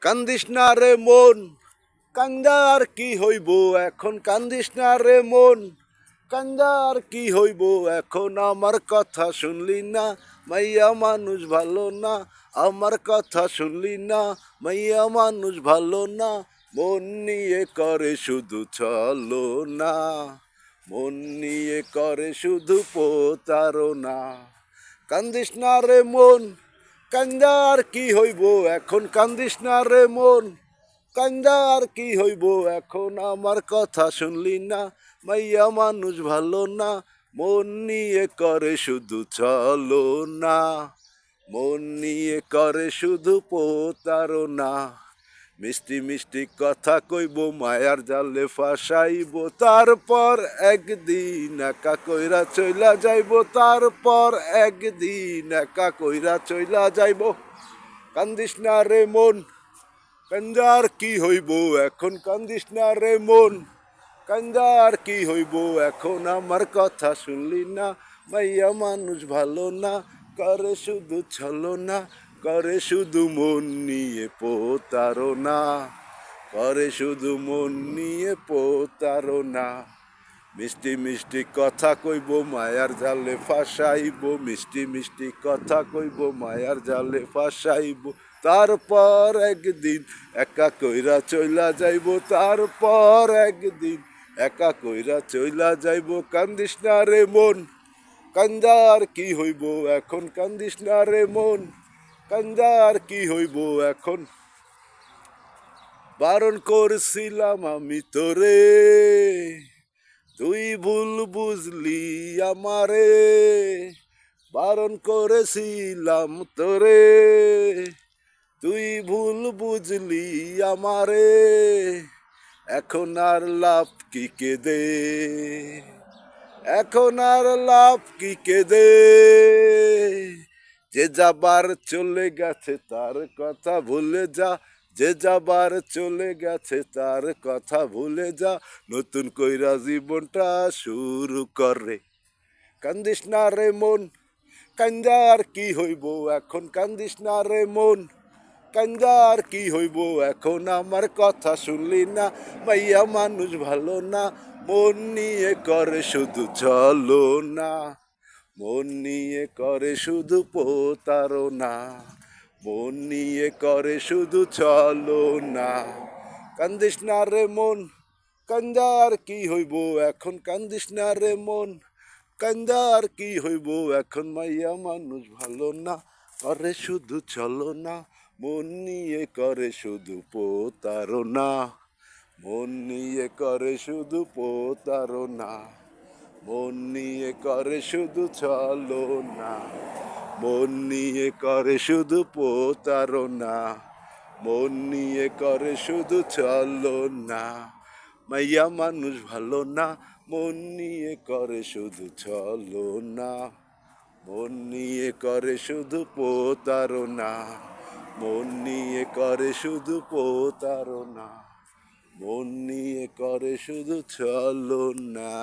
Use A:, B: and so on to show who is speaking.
A: কান্দিস না রে মন, কান্দার কি হইব এখন, কান্দিস না রে মন, কান্দার কি হইব এখন। আমার কথা শুনলি না, মাইয়া মানুষ ভালো না। আমার কথা শুনলি না, মাইয়া মানুষ ভালো না। মন নিয়ে করে শুধু চলো না, মন নিয়ে করে শুধু প্রতারণা। কান্দিস না রে মন, কান্দার কি হইব এখন, কান্দিস না রে মন, কান্দার কি হইব এখন। আমার কথা শুনলি না, মাইয়া মানুষ ভালো না। মন নিয়ে করে শুধু চলো না, মন নিয়ে করে শুধু প্রতারণা। মিষ্টি মিষ্টি কথা কইব, মায়ার জালে ফাঁসাইব, তারপর একদিন একা কইরা চইলা যাইব, তারপর একদিন একা কইরা চইলা যাইব। কান্দিস না রে মন, কান্দার কি হইব এখন, কান্দিস না রে মন, কান্দার কি হইব এখন। আমার কথা শুনলি না, মাইয়া মানুষ ভালো না। করে শুধু ছলো না, করে শুধু মন নিয়ে প্রতারণা, করে শুধু মন নিয়ে প্রতারণা। মিষ্টি মিষ্টি কথা কইব, মায়ার জালে ফাঁসাইব, মিষ্টি মিষ্টি কথা কইব, মায়ার জালে ফাঁসাইব, তারপর একদিন একা কইরা চইলা যাইব, তারপর একদিন একা কইরা চইলা যাইব। কান্দিস না রে মন, কান্দার কি হইব এখন, কান্দিস না রে মন, কান্দার কি হইব এখন। বারণ করছিলাম আমি তোরে, তুই ভুল বুঝলি আমারে। বারণ করেছিলাম তোরে, তুই ভুল বুঝলি আমারে। এখন আর লাভ কি কেঁদে, এখন আর লাভ কি কেঁদে। যে যাবার চলে গেছে তার কথা ভুলে যা, যে যাবার চলে গেছে তার কথা ভুলে যা। নতুন কইরা জীবনটা শুরু করে। কান্দিস না রে মন, কান্দার কি হইব এখন, কান্দিস না রে মন, কান্দার কি হইব এখন। আমার কথা শুনলি না, মাইয়া মানুষ ভালো না। মন নিয়ে করে শুধু চলো না, মন নিয়ে করে শুধু প্রতারণা, মন নিয়ে করে শুধু চলো না। কান্দিস না রে মন, কান্দার কি হইব এখন, কান্দিস না রে মন, কান্দার কি হইব এখন। মাইয়া মানুষ ভালো না, করে শুধু চলো না, মন নিয়ে করে শুধু প্রতারণা, মন নিয়ে করে শুধু প্রতারণা, মন নিয়ে করে শুধু চলো না, মন নিয়ে করে শুধু প্রতারণা, মন নিয়ে করে শুধু চলো না। মাইয়া মানুষ ভালো না, মন নিয়ে করে শুধু চলো না, মন নিয়ে করে শুধু প্রতারণা, মন নিয়ে করে শুধু প্রতারণা, মন নিয়ে করে শুধু চলো না।